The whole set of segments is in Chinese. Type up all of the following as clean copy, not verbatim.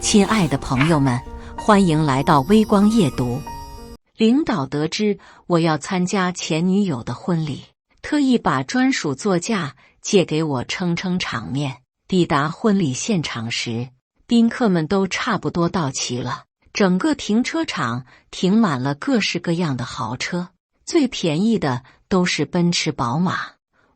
亲爱的朋友们，欢迎来到微光夜读。领导得知我要参加前女友的婚礼，特意把专属座驾借给我撑撑场面。抵达婚礼现场时，宾客们都差不多到齐了，整个停车场停满了各式各样的豪车，最便宜的都是奔驰、宝马。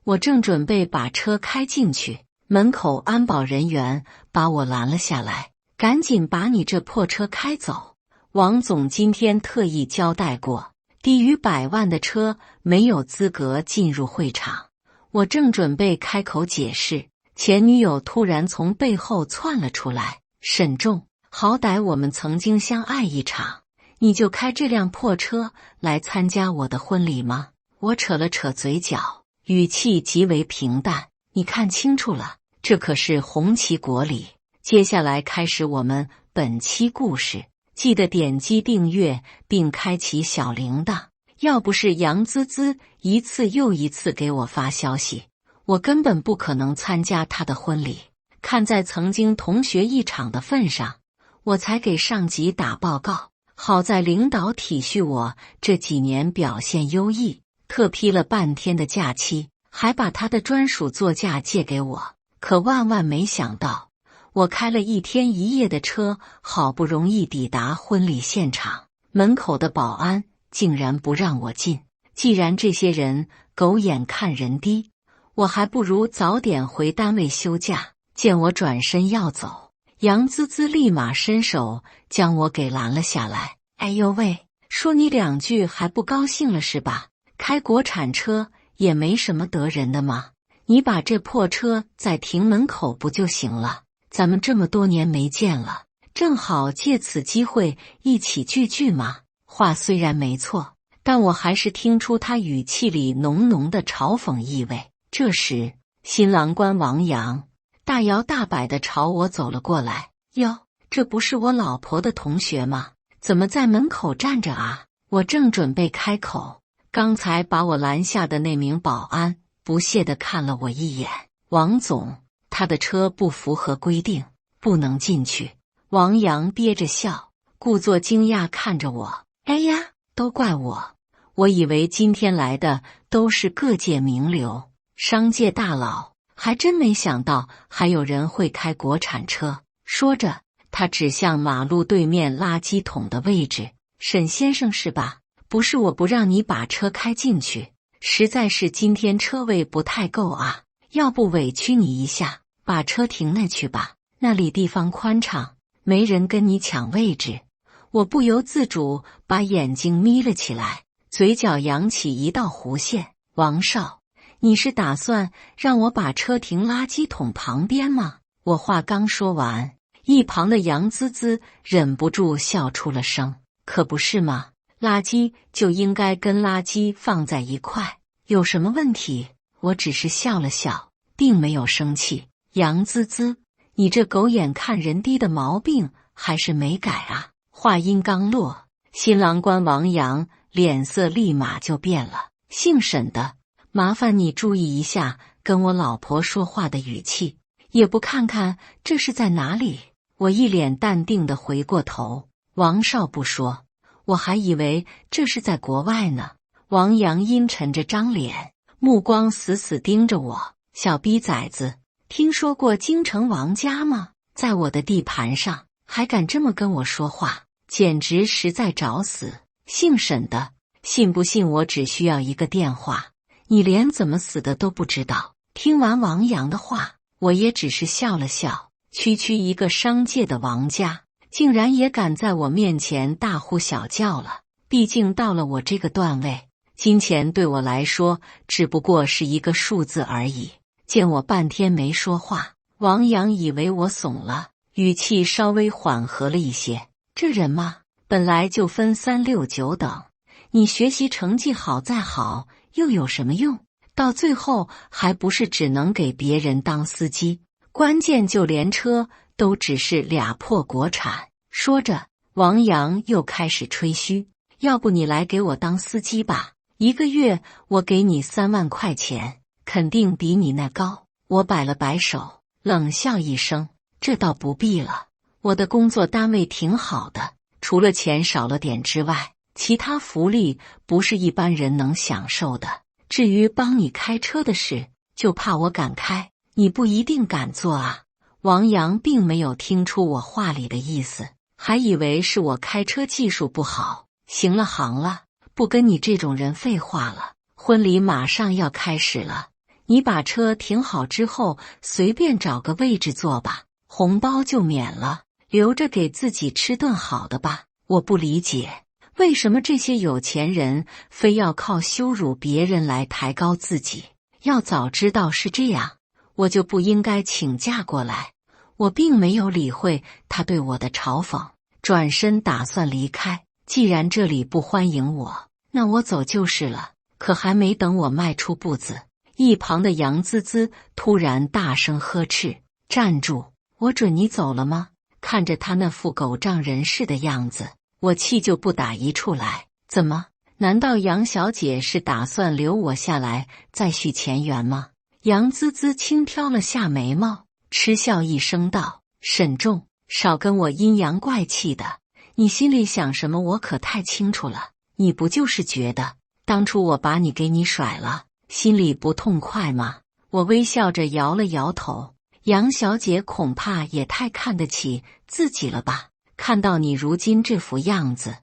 我正准备把车开进去，门口安保人员把我拦了下来。赶紧把你这破车开走！王总今天特意交代过，低于100万的车没有资格进入会场。我正准备开口解释，前女友突然从背后窜了出来：“沈重，好歹我们曾经相爱一场，你就开这辆破车来参加我的婚礼吗？”我扯了扯嘴角，语气极为平淡：“你看清楚了，这可是红旗国礼。”接下来开始我们本期故事，记得点击订阅并开启小铃铛。要不是杨滋滋一次又一次给我发消息，我根本不可能参加她的婚礼。看在曾经同学一场的份上，我才给上级打报告。好在领导体恤我这几年表现优异，特批了半天的假期，还把他的专属座驾借给我。可万万没想到，我开了1天1夜的车，好不容易抵达婚礼现场，门口的保安竟然不让我进。既然这些人狗眼看人低，我还不如早点回单位休假。见我转身要走，杨滋滋立马伸手将我给拦了下来。哎呦喂，说你2句还不高兴了是吧？开国产车也没什么得人的嘛，你把这破车再停门口不就行了？咱们这么多年没见了，正好借此机会一起聚聚嘛。话虽然没错，但我还是听出他语气里浓浓的嘲讽意味。这时，新郎官王阳大摇大摆地朝我走了过来。哟，这不是我老婆的同学吗？怎么在门口站着啊？我正准备开口，刚才把我拦下的那名保安不屑地看了我一眼。王总，他的车不符合规定，不能进去。王阳憋着笑，故作惊讶看着我。哎呀，都怪我以为今天来的都是各界名流、商界大佬，还真没想到还有人会开国产车。说着，他指向马路对面垃圾桶的位置。沈先生是吧？不是我不让你把车开进去，实在是今天车位不太够啊，要不委屈你一下，把车停那去吧，那里地方宽敞，没人跟你抢位置。我不由自主把眼睛眯了起来，嘴角扬起一道弧线。王少，你是打算让我把车停垃圾桶旁边吗？我话刚说完，一旁的杨滋滋忍不住笑出了声。可不是吗？垃圾就应该跟垃圾放在一块，有什么问题？我只是笑了笑，并没有生气。杨滋滋，你这狗眼看人低的毛病还是没改啊！话音刚落，新郎官王阳脸色立马就变了。姓沈的，麻烦你注意一下跟我老婆说话的语气，也不看看这是在哪里。我一脸淡定地回过头。王少不说，我还以为这是在国外呢。王阳阴沉着张脸，目光死死盯着我。小逼崽子，听说过京城王家吗？在我的地盘上还敢这么跟我说话，简直实在找死！姓沈的，信不信我只需要一个电话，你连怎么死的都不知道？听完王阳的话，我也只是笑了笑。区一个商界的王家，竟然也敢在我面前大呼小叫了。毕竟到了我这个段位，金钱对我来说只不过是一个数字而已。见我半天没说话，王阳以为我怂了，语气稍微缓和了一些。这人嘛，本来就分3、6、9等，你学习成绩好再好又有什么用？到最后还不是只能给别人当司机，关键就连车都只是俩破国产。说着，王阳又开始吹嘘，要不你来给我当司机吧，1个月我给你3万块钱，肯定比你那高。我摆了摆手，冷笑一声，这倒不必了，我的工作单位挺好的，除了钱少了点之外，其他福利不是一般人能享受的。至于帮你开车的事，就怕我敢开，你不一定敢做啊。”王阳并没有听出我话里的意思，还以为是我开车技术不好。行了行了，不跟你这种人废话了，婚礼马上要开始了，你把车停好之后，随便找个位置坐吧，红包就免了，留着给自己吃顿好的吧。我不理解，为什么这些有钱人非要靠羞辱别人来抬高自己？要早知道是这样，我就不应该请假过来。我并没有理会他对我的嘲讽，转身打算离开。既然这里不欢迎我，那我走就是了。可还没等我迈出步子，一旁的杨滋滋突然大声呵斥：“站住！我准你走了吗？”看着他那副狗仗人势的样子，我气就不打一处来。怎么？难道杨小姐是打算留我下来再续前缘吗？杨滋滋轻挑了下眉毛，嗤笑一声道：“沈重，少跟我阴阳怪气的，你心里想什么我可太清楚了。你不就是觉得当初我把你给你甩了，心里不痛快吗？”我微笑着摇了摇头。杨小姐恐怕也太看得起自己了吧？看到你如今这副样子，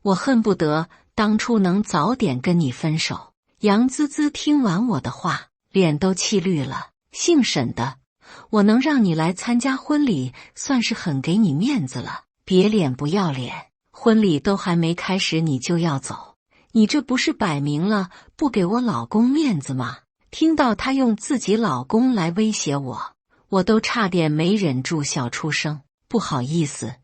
我恨不得当初能早点跟你分手。杨滋滋听完我的话，脸都气绿了。姓沈的，我能让你来参加婚礼，算是很给你面子了。别脸不要脸，婚礼都还没开始你就要走，你这不是摆明了不给我老公面子吗？听到他用自己老公来威胁我，我都差点没忍住笑出声。不好意思，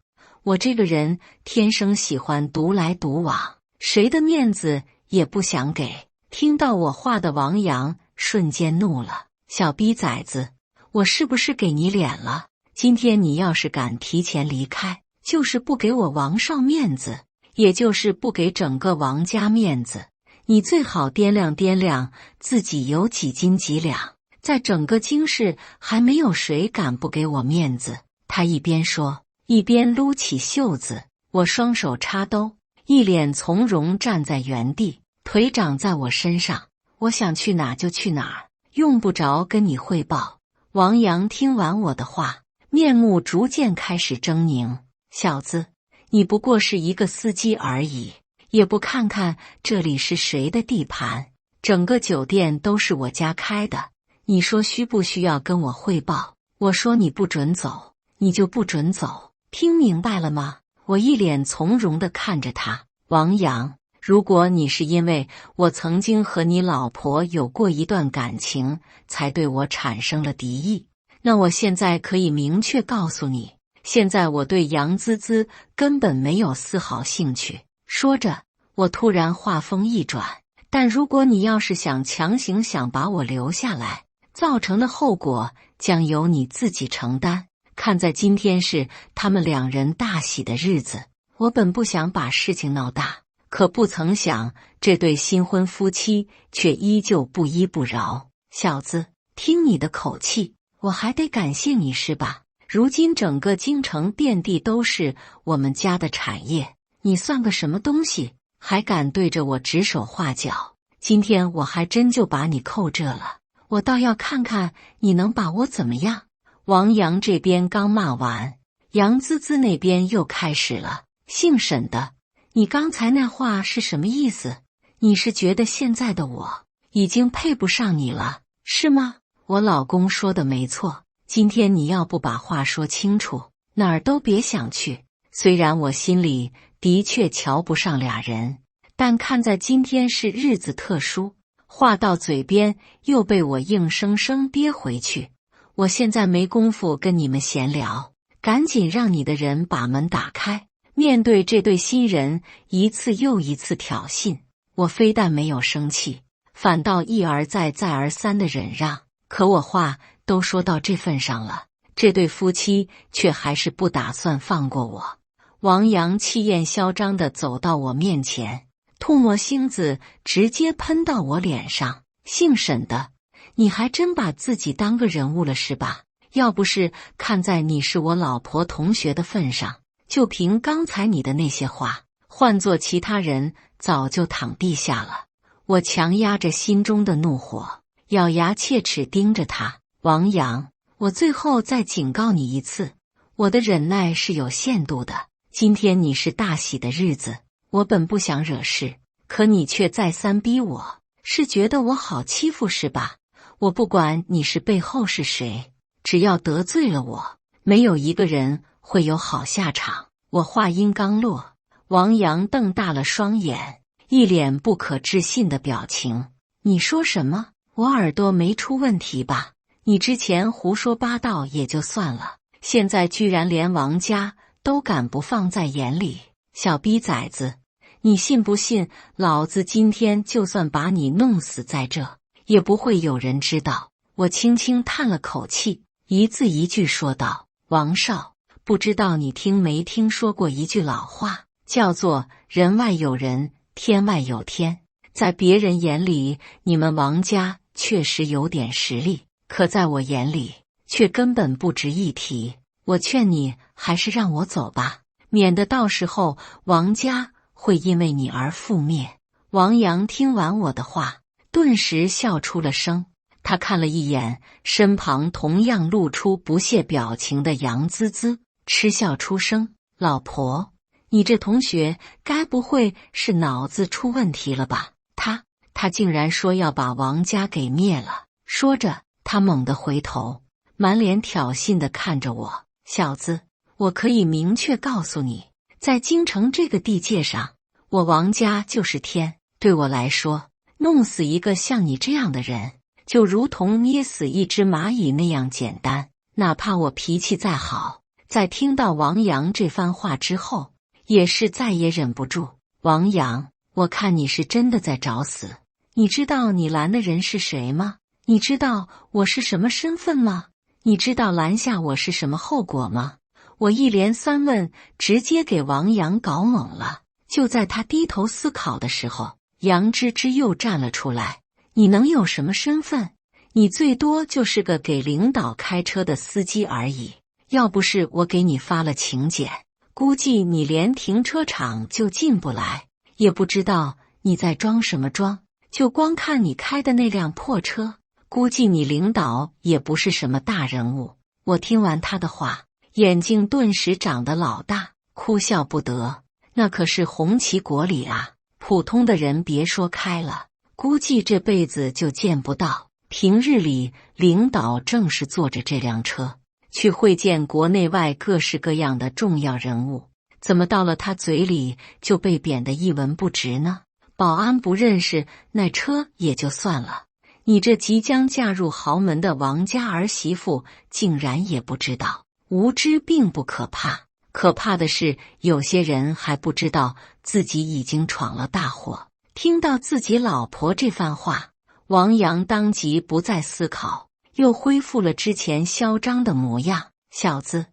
我这个人天生喜欢独来独往，谁的面子也不想给。听到我话的王阳瞬间怒了：“小逼崽子，我是不是给你脸了？今天你要是敢提前离开，就是不给我王少面子，也就是不给整个王家面子。你最好掂量掂量自己有几斤几两，在整个京市还没有谁敢不给我面子。”他一边说，一边撸起袖子。我双手插兜，一脸从容站在原地，腿长在我身上，我想去哪就去哪儿，用不着跟你汇报。王阳听完我的话，面目逐渐开始狰狞：“小子，你不过是一个司机而已，也不看看这里是谁的地盘，整个酒店都是我家开的，你说需不需要跟我汇报？我说你不准走，你就不准走，听明白了吗？”我一脸从容地看着他：“王阳，如果你是因为我曾经和你老婆有过一段感情才对我产生了敌意，那我现在可以明确告诉你，现在我对杨滋滋根本没有丝毫兴趣。”说着，我突然话锋一转：“但如果你要是想强行想把我留下来，造成的后果将由你自己承担。看在今天是他们两人大喜的日子，我本不想把事情闹大，可不曾想这对新婚夫妻却依旧不依不饶。小子，听你的口气，我还得感谢你是吧？如今整个京城遍地都是我们家的产业，你算个什么东西，还敢对着我指手画脚？今天我还真就把你扣这了，我倒要看看你能把我怎么样。”王阳这边刚骂完，杨滋滋那边又开始了：“姓沈的，你刚才那话是什么意思？你是觉得现在的我已经配不上你了，是吗？”我老公说的没错，今天你要不把话说清楚，哪儿都别想去。虽然我心里的确瞧不上俩人，但看在今天是日子特殊，话到嘴边又被我硬生生憋回去。我现在没工夫跟你们闲聊，赶紧让你的人把门打开。面对这对新人一次又一次挑衅，我非但没有生气，反倒一而再再而三的忍让。可我话都说到这份上了，这对夫妻却还是不打算放过我。王阳气焰嚣张地走到我面前，吐沫星子直接喷到我脸上：“姓沈的，你还真把自己当个人物了是吧？要不是看在你是我老婆同学的份上，就凭刚才你的那些话，换做其他人早就躺地下了。我强压着心中的怒火，咬牙切齿盯着他。王阳，我最后再警告你一次，我的忍耐是有限度的。今天你是大喜的日子，我本不想惹事，可你却再三逼我，是觉得我好欺负是吧？我不管你是背后是谁，只要得罪了我，没有一个人会有好下场。我话音刚落，王阳瞪大了双眼，一脸不可置信的表情。你说什么？我耳朵没出问题吧？你之前胡说八道也就算了，现在居然连王家都敢不放在眼里。小逼崽子，你信不信老子今天就算把你弄死在这，也不会有人知道。我轻轻叹了口气，一字一句说道：王少，不知道你听没听说过一句老话，叫做人外有人，天外有天。在别人眼里，你们王家确实有点实力，可在我眼里却根本不值一提。我劝你还是让我走吧，免得到时候王家会因为你而覆灭。王阳听完我的话，顿时笑出了声。他看了一眼身旁同样露出不屑表情的杨滋滋，嗤笑出声：老婆，你这同学该不会是脑子出问题了吧？他竟然说要把王家给灭了。说着，他猛地回头，满脸挑衅地看着我：小子，我可以明确告诉你，在京城这个地界上，我王家就是天。对我来说，弄死一个像你这样的人，就如同捏死一只蚂蚁那样简单。哪怕我脾气再好，在听到王阳这番话之后，也是再也忍不住。王阳，我看你是真的在找死。你知道你拦的人是谁吗？你知道我是什么身份吗？你知道拦下我是什么后果吗？我一连三问，直接给王阳搞懵了。就在他低头思考的时候，杨芝芝又站了出来。你能有什么身份？你最多就是个给领导开车的司机而已。要不是我给你发了请柬，估计你连停车场就进不来。也不知道你在装什么装，就光看你开的那辆破车，估计你领导也不是什么大人物。我听完他的话，眼睛顿时长得老大，哭笑不得。那可是红旗国里啊，普通的人别说开了，估计这辈子就见不到。平日里，领导正是坐着这辆车去会见国内外各式各样的重要人物，怎么到了他嘴里就被贬得一文不值呢？保安不认识那车也就算了，你这即将嫁入豪门的王家儿媳妇竟然也不知道。无知并不可怕，可怕的是有些人还不知道自己已经闯了大祸。听到自己老婆这番话，王阳当即不再思考，又恢复了之前嚣张的模样。小子，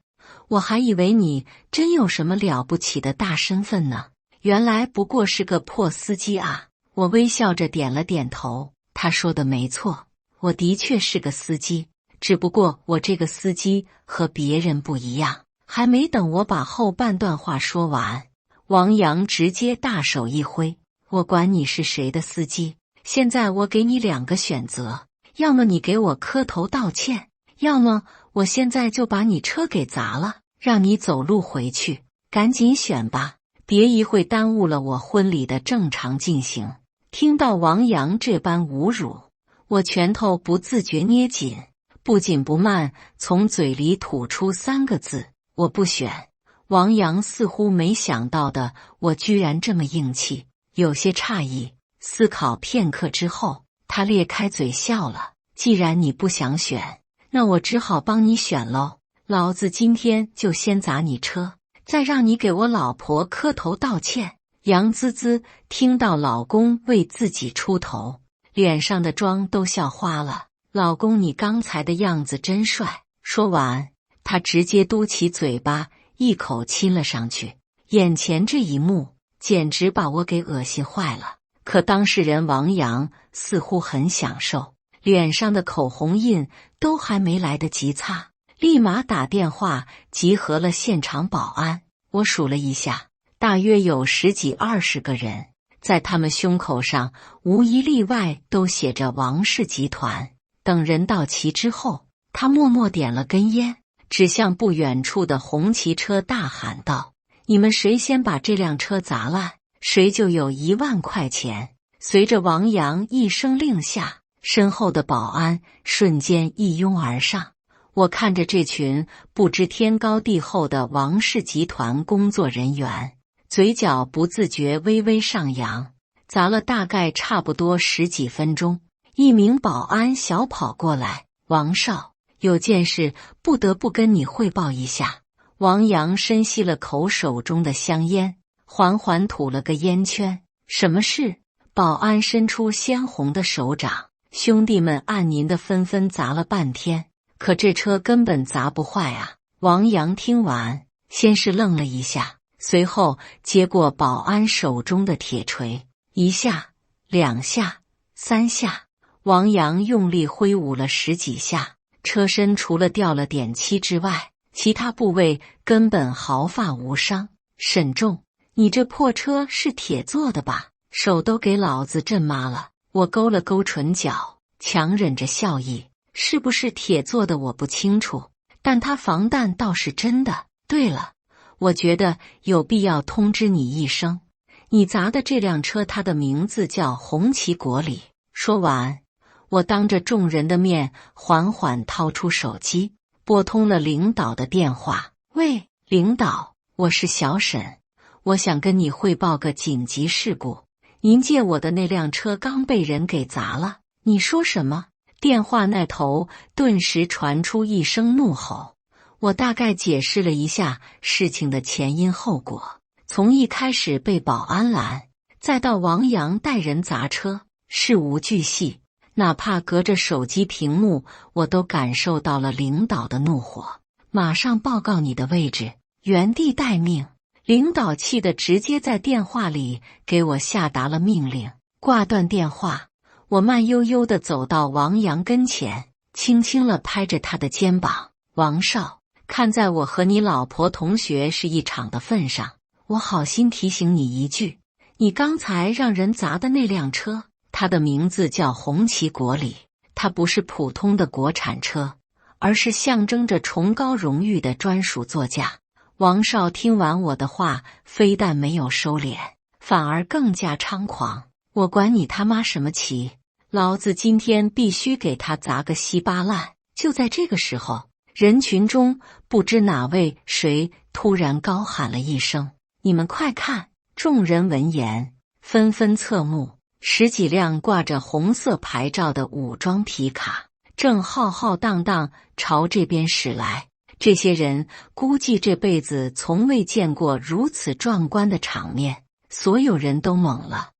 我还以为你真有什么了不起的大身份呢，原来不过是个破司机啊！我微笑着点了点头。他说的没错，我的确是个司机，只不过我这个司机和别人不一样。还没等我把后半段话说完，王阳直接大手一挥：我管你是谁的司机，现在我给你两个选择，要么你给我磕头道歉，要么我现在就把你车给砸了，让你走路回去。赶紧选吧，别一会耽误了我婚礼的正常进行。听到王阳这般侮辱，我拳头不自觉捏紧，不紧不慢从嘴里吐出三个字：我不选。王阳似乎没想到的我居然这么硬气，有些诧异。思考片刻之后，他咧开嘴笑了：既然你不想选，那我只好帮你选喽。老子今天就先砸你车，再让你给我老婆磕头道歉。杨滋滋听到老公为自己出头，脸上的妆都笑花了。老公，你刚才的样子真帅。说完，他直接嘟起嘴巴，一口亲了上去。眼前这一幕简直把我给恶心坏了。可当事人王阳似乎很享受，脸上的口红印都还没来得及擦，立马打电话集合了现场保安。我数了一下，大约有10几20个人，在他们胸口上无一例外都写着王氏集团。等人到齐之后，他默默点了根烟，指向不远处的红旗车大喊道：你们谁先把这辆车砸烂，谁就有1万块钱。随着王阳一声令下，身后的保安瞬间一拥而上。我看着这群不知天高地厚的王氏集团工作人员，嘴角不自觉微微上扬。砸了大概差不多10几分钟，一名保安小跑过来：王少，有件事不得不跟你汇报一下。王阳深吸了口手中的香烟，缓缓吐了个烟圈。什么事？保安伸出鲜红的手掌。兄弟们按您的纷纷砸了半天，可这车根本砸不坏啊！王阳听完，先是愣了一下，随后接过保安手中的铁锤，1下、2下、3下，王阳用力挥舞了10几下，车身除了掉了点漆之外，其他部位根本毫发无伤。沈仲，你这破车是铁做的吧？手都给老子震麻了。我勾了勾唇角，强忍着笑意。是不是铁做的我不清楚，但它防弹倒是真的。对了，我觉得有必要通知你一声，你砸的这辆车它的名字叫红旗国礼。说完，我当着众人的面缓缓掏出手机，拨通了领导的电话。喂，领导，我是小沈，我想跟你汇报个紧急事故。您借我的那辆车刚被人给砸了。你说什么？电话那头顿时传出一声怒吼。我大概解释了一下事情的前因后果，从一开始被保安拦，再到王阳带人砸车，事无巨细，哪怕隔着手机屏幕，我都感受到了领导的怒火。马上报告你的位置，原地待命。领导气得直接在电话里给我下达了命令。挂断电话，我慢悠悠地走到王阳跟前，轻轻地拍着他的肩膀：王少，看在我和你老婆同学是一场的份上，我好心提醒你一句，你刚才让人砸的那辆车，它的名字叫红旗国礼，它不是普通的国产车，而是象征着崇高荣誉的专属座驾。王少听完我的话，非但没有收敛，反而更加猖狂。我管你他妈什么旗，老子今天必须给他砸个稀巴烂！就在这个时候，人群中不知哪位谁突然高喊了一声：你们快看！众人闻言纷纷侧目，10几辆挂着红色牌照的武装皮卡正浩浩荡荡朝这边驶来。这些人估计这辈子从未见过如此壮观的场面，所有人都懵了。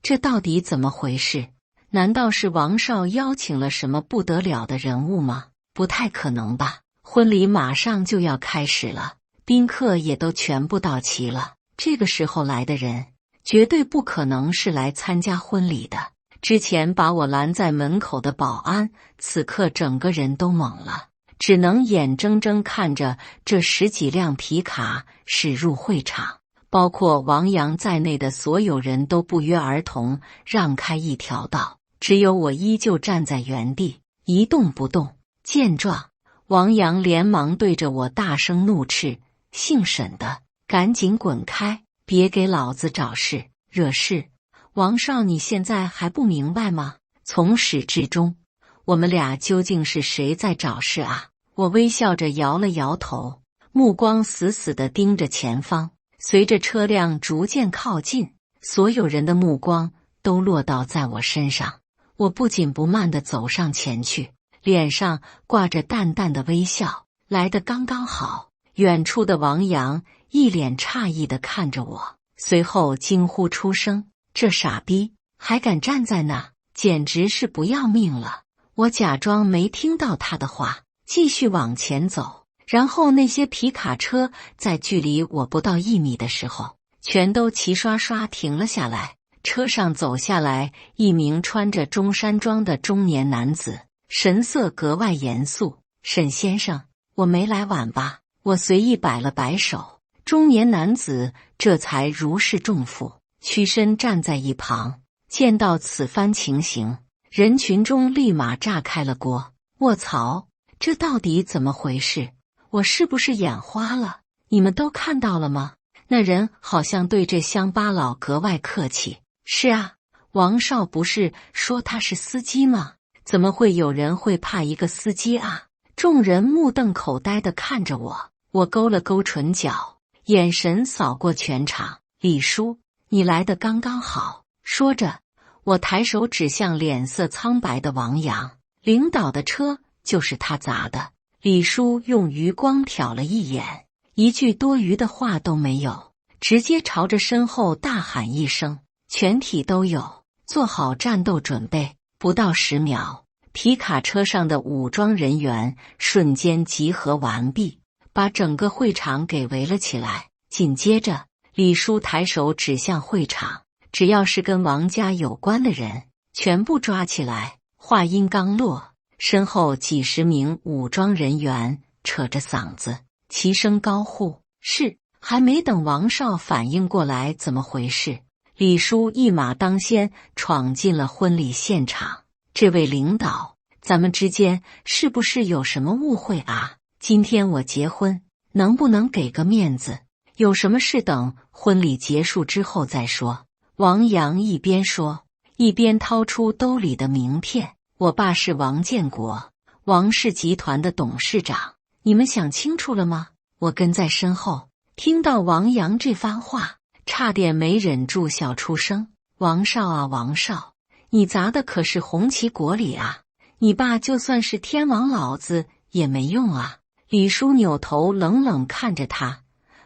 这到底怎么回事？难道是王少邀请了什么不得了的人物吗？不太可能吧，婚礼马上就要开始了，宾客也都全部到齐了，这个时候来的人绝对不可能是来参加婚礼的。之前把我拦在门口的保安此刻整个人都懵了，只能眼睁睁看着这10几辆皮卡驶入会场，包括王阳在内的所有人都不约而同让开一条道，只有我依旧站在原地一动不动。见状，王阳连忙对着我大声怒斥：姓沈的，赶紧滚开，别给老子找事惹事！王少，你现在还不明白吗？从始至终，我们俩究竟是谁在找事啊？我微笑着摇了摇头，目光死死地盯着前方。随着车辆逐渐靠近，所有人的目光都落到在我身上。我不紧不慢地走上前去，脸上挂着淡淡的微笑。来得刚刚好。远处的王阳一脸诧异地看着我，随后惊呼出声：这傻逼还敢站在那，简直是不要命了！我假装没听到他的话，继续往前走。然后那些皮卡车在距离我不到1米的时候，全都齐刷刷停了下来。车上走下来一名穿着中山装的中年男子，神色格外严肃：沈先生，我没来晚吧？我随意摆了摆手。中年男子这才如释重负，屈身站在一旁。见到此番情形，人群中立马炸开了锅。卧槽，这到底怎么回事？我是不是眼花了？你们都看到了吗？那人好像对这乡巴佬格外客气。是啊，王少不是说他是司机吗？怎么会有人会怕一个司机啊？众人目瞪口呆地看着我，我勾了勾唇角，眼神扫过全场。李叔，你来的刚刚好。说着，我抬手指向脸色苍白的王阳，领导的车就是他砸的。李叔用余光瞟了一眼，一句多余的话都没有，直接朝着身后大喊一声：全体都有，做好战斗准备。不到10秒，皮卡车上的武装人员瞬间集合完毕，把整个会场给围了起来。紧接着，李叔抬手指向会场，只要是跟王家有关的人，全部抓起来。话音刚落，身后几十名武装人员扯着嗓子齐声高呼：是！还没等王少反应过来怎么回事，李叔一马当先闯进了婚礼现场。这位领导，咱们之间是不是有什么误会啊？今天我结婚，能不能给个面子？有什么事等婚礼结束之后再说。王阳一边说，一边掏出兜里的名片。我爸是王建国，王氏集团的董事长。你们想清楚了吗？我跟在身后，听到王阳这番话，差点没忍住笑出声。王少啊王少，你砸的可是红旗国礼啊！你爸就算是天王老子也没用啊！李叔扭头冷冷看着他，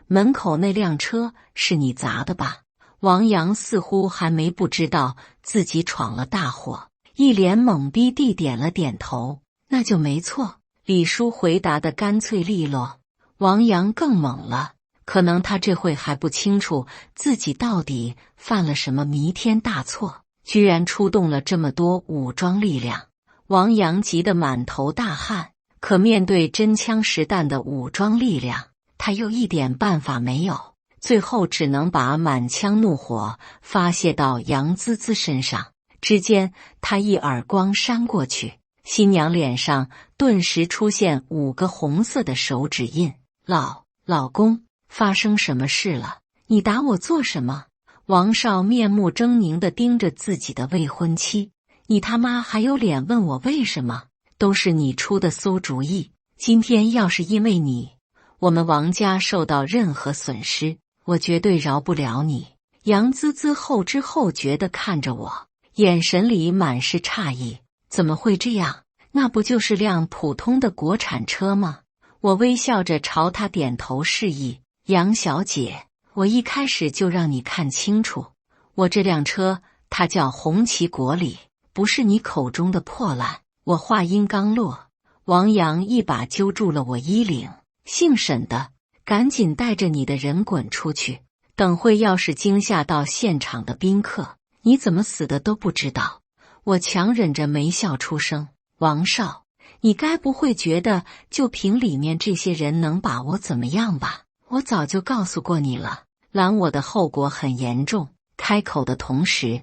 门口那辆车是你砸的吧？王阳似乎还没不知道自己闯了大祸，一脸懵逼地点了点头。那就没错，李叔回答得干脆利落。王阳更懵了，可能他这会还不清楚自己到底犯了什么弥天大错，居然出动了这么多武装力量。王阳急得满头大汗，可面对真枪实弹的武装力量，他又一点办法没有，最后只能把满腔怒火发泄到杨滋滋身上。之间，他一耳光扇过去，新娘脸上顿时出现5个红色的手指印。老公，发生什么事了？你打我做什么？王少面目狰狞地盯着自己的未婚妻。你他妈还有脸问我为什么？都是你出的馊主意。今天要是因为你，我们王家受到任何损失，我绝对饶不了你。杨滋滋后知后觉地看着我，眼神里满是诧异。怎么会这样？那不就是辆普通的国产车吗？我微笑着朝他点头示意。杨小姐，我一开始就让你看清楚，我这辆车它叫红旗国礼，不是你口中的破烂。我话音刚落，王阳一把揪住了我衣领。姓沈的，赶紧带着你的人滚出去，等会要是惊吓到现场的宾客，你怎么死的都不知道。我强忍着没笑出声。王少，你该不会觉得就凭里面这些人能把我怎么样吧？我早就告诉过你了，拦我的后果很严重。开口的同时，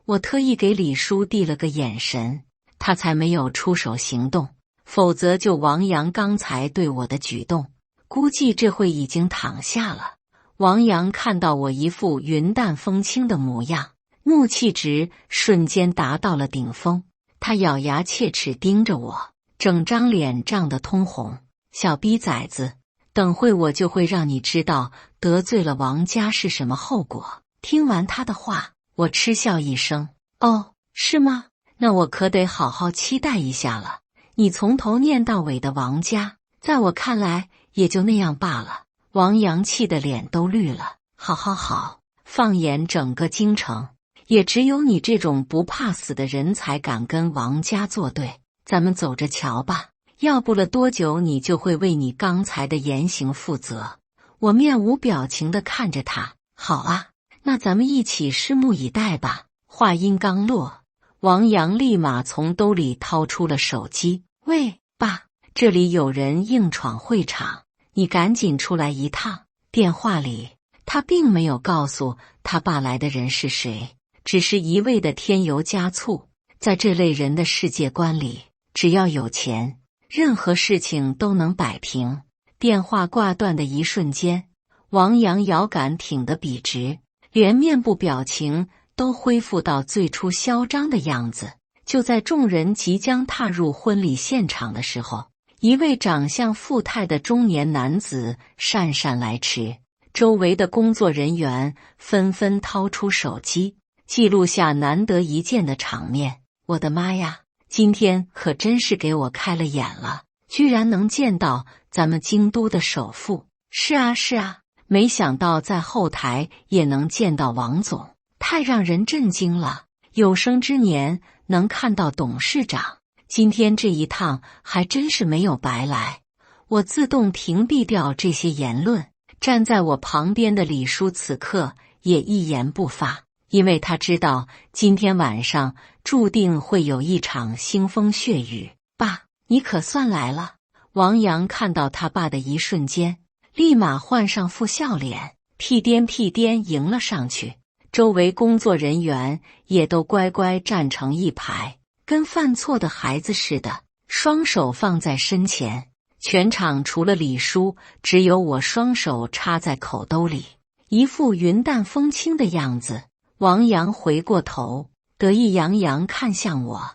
我特意给李叔递了个眼神，他才没有出手行动，否则就王阳刚才对我的举动，估计这会已经躺下了。王阳看到我一副云淡风轻的模样，怒气值瞬间达到了顶峰，他咬牙切齿盯着我，整张脸涨得通红。小逼崽子，等会我就会让你知道得罪了王家是什么后果。听完他的话，我嗤笑一声，哦，是吗？那我可得好好期待一下了。你从头念到尾的王家，在我看来也就那样罢了。王阳气的脸都绿了。好，放眼整个京城，也只有你这种不怕死的人才敢跟王家作对。咱们走着瞧吧，要不了多久你就会为你刚才的言行负责。我面无表情地看着他。好啊，那咱们一起拭目以待吧。话音刚落，王阳立马从兜里掏出了手机。喂，爸，这里有人硬闯会场，你赶紧出来一趟。电话里，他并没有告诉他爸来的人是谁，只是一味的添油加醋。在这类人的世界观里，只要有钱，任何事情都能摆平。电话挂断的一瞬间，王阳腰杆挺得笔直，连面部表情都恢复到最初嚣张的样子。就在众人即将踏入婚礼现场的时候，一位长相富态的中年男子姗姗来迟，周围的工作人员纷纷掏出手机，记录下难得一见的场面。我的妈呀，今天可真是给我开了眼了，居然能见到咱们京都的首富。是啊是啊，没想到在后台也能见到王总，太让人震惊了。有生之年能看到董事长，今天这一趟还真是没有白来。我自动屏蔽掉这些言论，站在我旁边的李叔此刻也一言不发，因为他知道今天晚上注定会有一场腥风血雨。爸，你可算来了。王阳看到他爸的一瞬间，立马换上副笑脸，屁颠屁颠迎了上去。周围工作人员也都乖乖站成一排，跟犯错的孩子似的，双手放在身前。全场除了李叔，只有我双手插在口兜里，一副云淡风轻的样子。王阳回过头，得意洋洋看向我，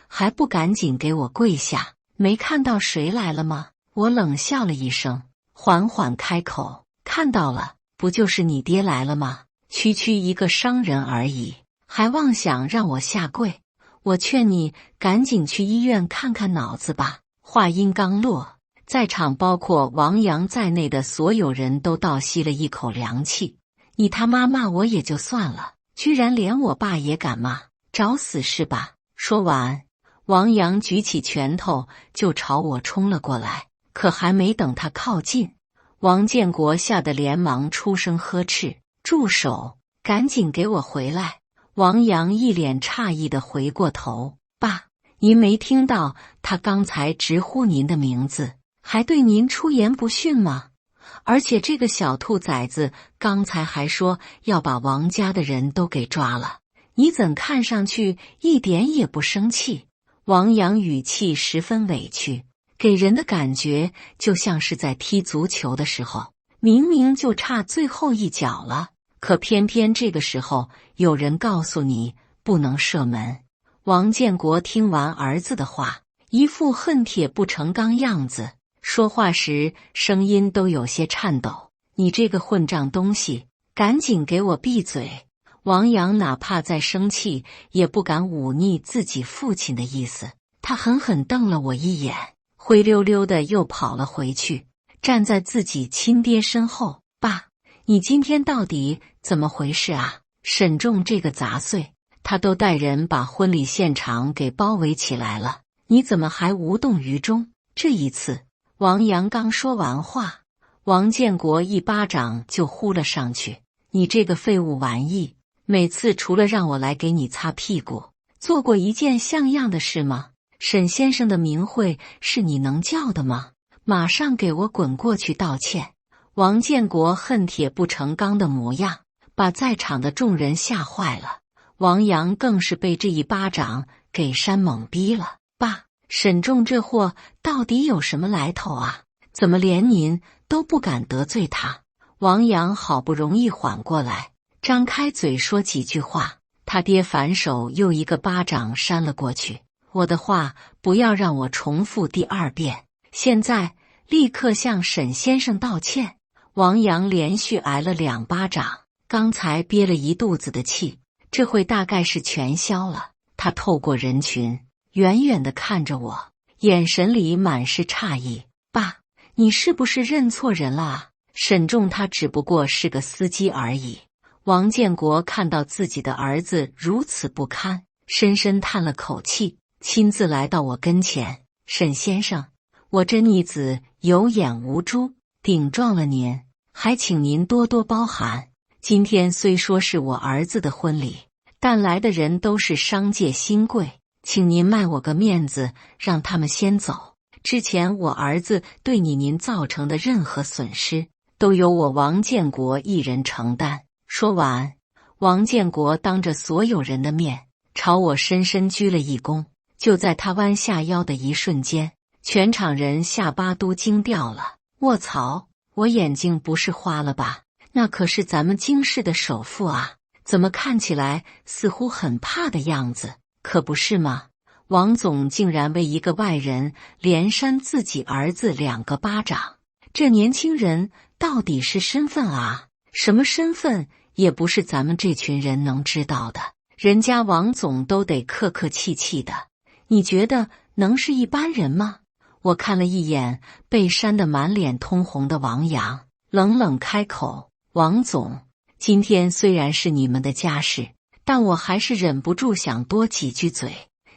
还不赶紧给我跪下？没看到谁来了吗？我冷笑了一声，缓缓开口，看到了，不就是你爹来了吗？区区一个商人而已，还妄想让我下跪？我劝你赶紧去医院看看脑子吧。话音刚落，在场包括王阳在内的所有人都倒吸了一口凉气。你他妈骂我也就算了，居然连我爸也敢骂，找死是吧？说完，王阳举起拳头就朝我冲了过来，可还没等他靠近，王建国吓得连忙出声呵斥：住手！赶紧给我回来！王阳一脸诧异地回过头：爸，您没听到他刚才直呼您的名字，还对您出言不逊吗？而且这个小兔崽子刚才还说要把王家的人都给抓了，你怎看上去一点也不生气？王阳语气十分委屈，给人的感觉就像是在踢足球的时候，明明就差最后一脚了，可偏偏这个时候有人告诉你不能射门。王建国听完儿子的话，一副恨铁不成钢样子，说话时声音都有些颤抖：你这个混账东西，赶紧给我闭嘴！王阳哪怕再生气，也不敢忤逆自己父亲的意思，他狠狠瞪了我一眼，灰溜溜的又跑了回去，站在自己亲爹身后。爸，你今天到底怎么回事啊？沈仲这个杂碎，他都带人把婚礼现场给包围起来了，你怎么还无动于衷？这一次，王阳刚说完话，王建国一巴掌就呼了上去：你这个废物玩意，每次除了让我来给你擦屁股，做过一件像样的事吗？沈先生的名讳是你能叫的吗？马上给我滚过去道歉！王建国恨铁不成钢的模样，把在场的众人吓坏了。王阳更是被这一巴掌给扇懵逼了。爸，沈仲这货到底有什么来头啊？怎么连您都不敢得罪他？王阳好不容易缓过来，张开嘴说几句话，他爹反手又一个巴掌扇了过去。我的话不要让我重复第二遍，现在立刻向沈先生道歉！王阳连续挨了2巴掌，刚才憋了一肚子的气，这会大概是全消了。他透过人群，远远地看着我，眼神里满是诧异：爸，你是不是认错人了啊？沈仲他只不过是个司机而已。王建国看到自己的儿子如此不堪，深深叹了口气，亲自来到我跟前：沈先生，我这逆子有眼无珠，顶撞了您，还请您多多包涵。今天虽说是我儿子的婚礼，但来的人都是商界新贵，请您卖我个面子，让他们先走。之前我儿子对您造成的任何损失，都由我王建国一人承担。说完，王建国当着所有人的面朝我深深鞠了一躬。就在他弯下腰的一瞬间，全场人下巴都惊掉了。卧槽！我眼睛不是花了吧？那可是咱们京市的首富啊，怎么看起来似乎很怕的样子？可不是吗？王总竟然为一个外人连扇自己儿子2个巴掌，这年轻人到底是身份啊？什么身份也不是咱们这群人能知道的，人家王总都得客客气气的，你觉得能是一般人吗？我看了一眼被扇得满脸通红的王阳，冷冷开口：王总，今天虽然是你们的家事，但我还是忍不住想多几句嘴。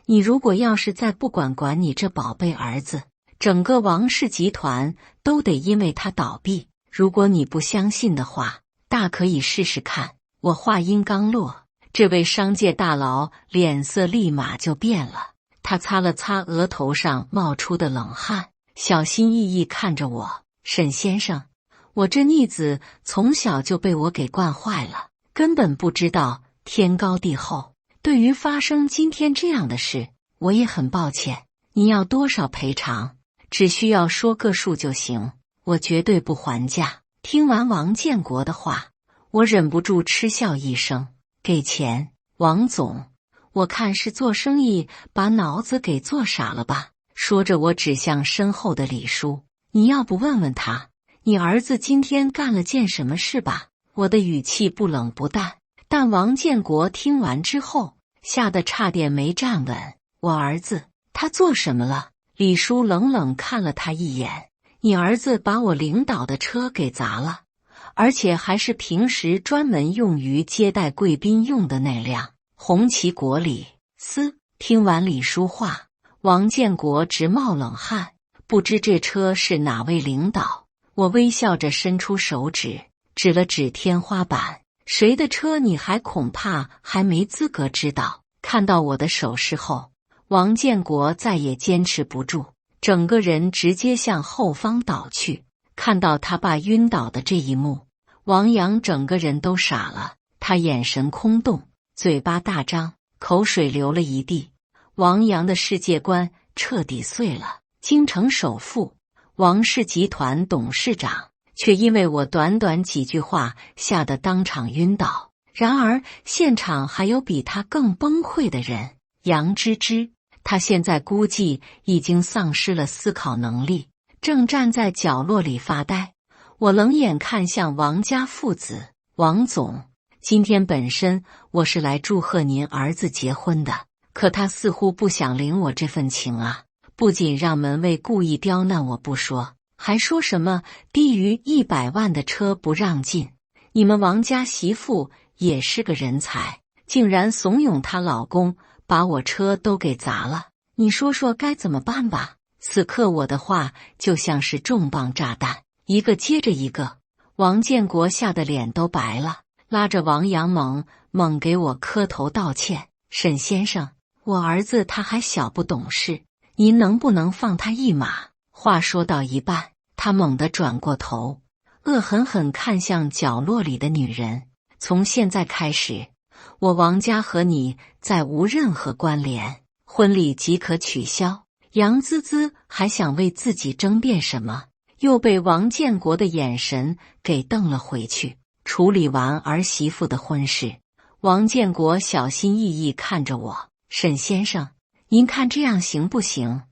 你如果要是再不管你这宝贝儿子，整个王氏集团都得因为他倒闭。如果你不相信的话，大可以试试看。我话音刚落，这位商界大佬脸色立马就变了。他擦了擦额头上冒出的冷汗，小心翼翼看着我：沈先生，我这逆子从小就被我给惯坏了，根本不知道天高地厚。对于发生今天这样的事，我也很抱歉。你要多少赔偿，只需要说个数就行，我绝对不还价。听完王建国的话，我忍不住嗤笑一声：给钱！王总，我看是做生意把脑子给做傻了吧？说着，我指向身后的李叔：你要不问问他，你儿子今天干了件什么事吧？我的语气不冷不淡，但王建国听完之后，吓得差点没站稳。我儿子他做什么了？李叔冷冷看了他一眼：你儿子把我领导的车给砸了，而且还是平时专门用于接待贵宾用的那辆红旗国礼斯。听完李叔话，王建国直冒冷汗，不知这车是哪位领导。我微笑着伸出手指，指了指天花板：谁的车你恐怕还没资格知道。看到我的手势后，王建国再也坚持不住，整个人直接向后方倒去。看到他爸晕倒的这一幕，王阳整个人都傻了，他眼神空洞，嘴巴大张，口水流了一地。王阳的世界观彻底碎了。京城首富，王氏集团董事长，却因为我短短几句话吓得当场晕倒。然而现场还有比他更崩溃的人，杨芝芝。他现在估计已经丧失了思考能力，正站在角落里发呆。我冷眼看向王家父子：王总，今天本身我是来祝贺您儿子结婚的，可他似乎不想领我这份情啊！不仅让门卫故意刁难我不说，还说什么低于100万的车不让进。你们王家媳妇也是个人才，竟然怂恿她老公把我车都给砸了，你说说该怎么办吧？此刻我的话就像是重磅炸弹，一个接着一个。王建国吓得脸都白了，拉着王阳猛给我磕头道歉：沈先生，我儿子他还小不懂事，您能不能放他一马？话说到一半，他猛地转过头，恶狠狠看向角落里的女人：从现在开始，我王家和你再无任何关联，婚礼即可取消。杨滋滋还想为自己争辩什么，又被王建国的眼神给瞪了回去。处理完儿媳妇的婚事，王建国小心翼翼看着我：沈先生，您看这样行不行？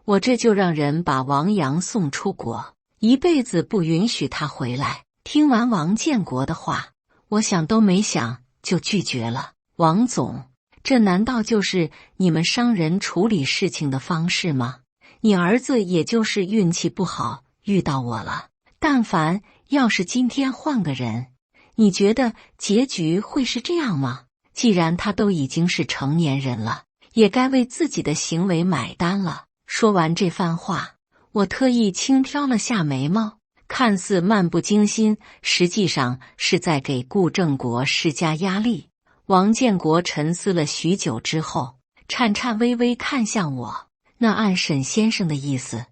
我这就让人把王阳送出国，一辈子不允许他回来。听完王建国的话，我想都没想就拒绝了。王总，这难道就是你们商人处理事情的方式吗？你儿子也就是运气不好遇到我了，但凡要是今天换个人，你觉得结局会是这样吗？既然他都已经是成年人了，也该为自己的行为买单了。说完这番话，我特意轻挑了下眉毛，看似漫不经心，实际上是在给顾正国施加压力。王建国沉思了许久之后，颤颤巍巍看向我：那按沈先生的意思，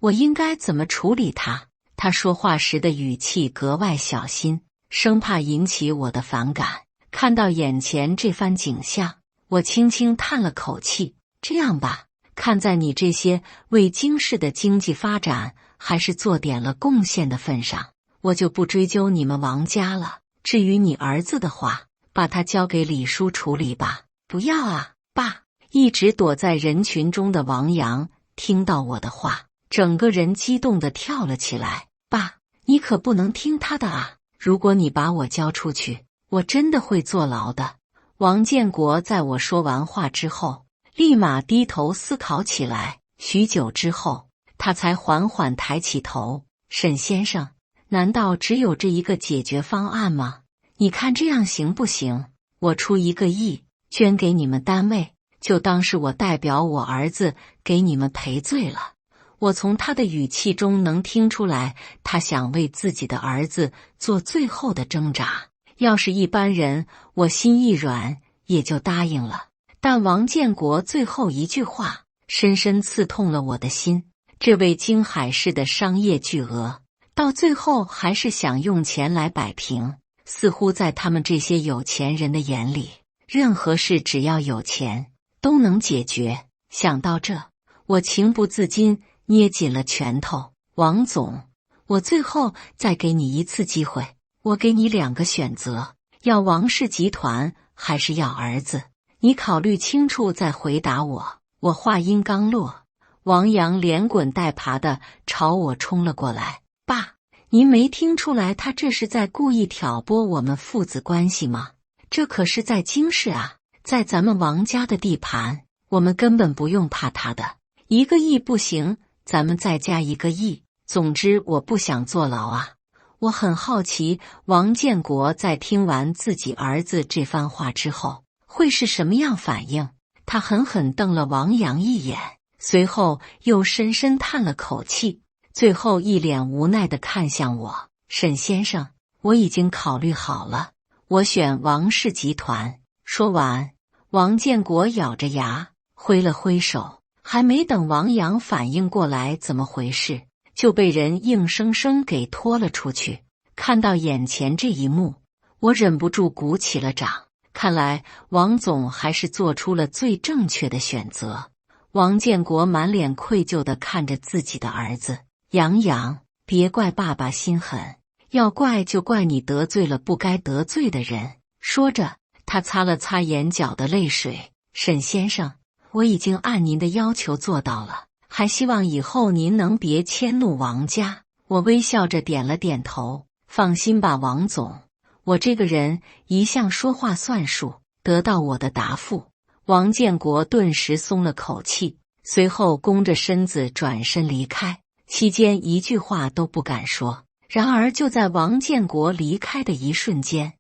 我应该怎么处理他？他说话时的语气格外小心，生怕引起我的反感。看到眼前这番景象，我轻轻叹了口气。这样吧，看在你这些为京市的经济发展还是做点了贡献的份上，我就不追究你们王家了。至于你儿子的话，把他交给李叔处理吧。不要啊，爸！一直躲在人群中的王阳听到我的话，整个人激动地跳了起来。爸，你可不能听他的啊！如果你把我交出去，我真的会坐牢的。王建国在我说完话之后，立马低头思考起来。许久之后，他才缓缓抬起头。沈先生，难道只有这一个解决方案吗？你看这样行不行？我出1个亿，捐给你们单位，就当是我代表我儿子给你们赔罪了。我从他的语气中能听出来，他想为自己的儿子做最后的挣扎。要是一般人，我心一软也就答应了。但王建国最后一句话深深刺痛了我的心。这位京海市的商业巨额，到最后还是想用钱来摆平。似乎在他们这些有钱人的眼里，任何事只要有钱都能解决。想到这，我情不自禁捏紧了拳头。王总，我最后再给你一次机会，我给你2个选择，要王氏集团还是要儿子？你考虑清楚再回答我。我话音刚落，王阳连滚带爬的朝我冲了过来。爸，您没听出来他这是在故意挑拨我们父子关系吗？这可是在京市啊，在咱们王家的地盘，我们根本不用怕他的。1个亿不行，咱们再加1个亿。总之，我不想坐牢啊。我很好奇，王建国在听完自己儿子这番话之后，会是什么样反应？他狠狠瞪了王阳一眼，随后又深深叹了口气，最后一脸无奈地看向我。沈先生，我已经考虑好了，我选王氏集团。说完，王建国咬着牙挥了挥手，还没等王阳反应过来怎么回事，就被人硬生生给拖了出去。看到眼前这一幕，我忍不住鼓起了掌。看来王总还是做出了最正确的选择。王建国满脸愧疚地看着自己的儿子。阳阳，别怪爸爸心狠，要怪就怪你得罪了不该得罪的人。说着，他擦了擦眼角的泪水。沈先生，我已经按您的要求做到了，还希望以后您能别迁怒王家。我微笑着点了点头。放心吧，王总，我这个人一向说话算数。得到我的答复，王建国顿时松了口气，随后弓着身子转身离开，期间一句话都不敢说。然而就在王建国离开的一瞬间，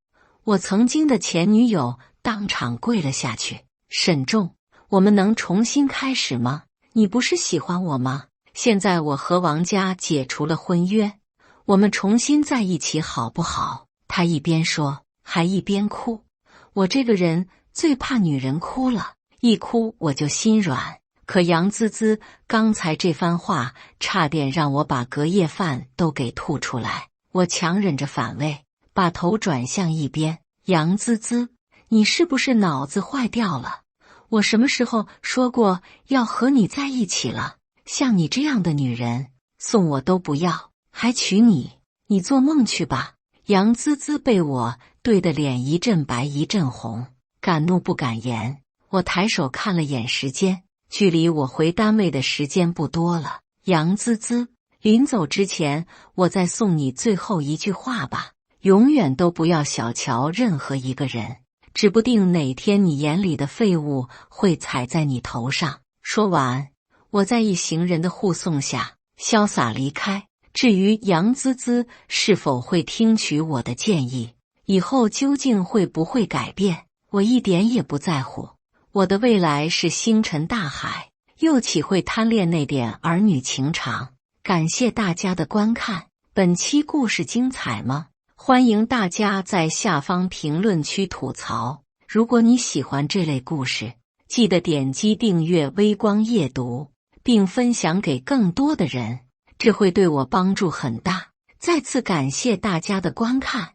我曾经的前女友当场跪了下去。沈仲，我们能重新开始吗？你不是喜欢我吗？现在我和王家解除了婚约，我们重新在一起好不好？他一边说，还一边哭。我这个人最怕女人哭了，一哭我就心软。可杨滋滋刚才这番话，差点让我把隔夜饭都给吐出来。我强忍着反胃，把头转向一边。杨滋滋，你是不是脑子坏掉了？我什么时候说过要和你在一起了？像你这样的女人，送我都不要，还娶你？你做梦去吧！杨滋滋被我对得脸一阵白一阵红，敢怒不敢言。我抬手看了眼时间，距离我回单位的时间不多了。杨滋滋，临走之前，我再送你最后一句话吧，永远都不要小瞧任何一个人，指不定哪天你眼里的废物会踩在你头上。说完，我在一行人的护送下潇洒离开。至于杨滋滋是否会听取我的建议，以后究竟会不会改变，我一点也不在乎。我的未来是星辰大海，又岂会贪恋那点儿女情长？感谢大家的观看，本期故事精彩吗？欢迎大家在下方评论区吐槽。如果你喜欢这类故事，记得点击订阅微光夜读，并分享给更多的人。这会对我帮助很大。再次感谢大家的观看。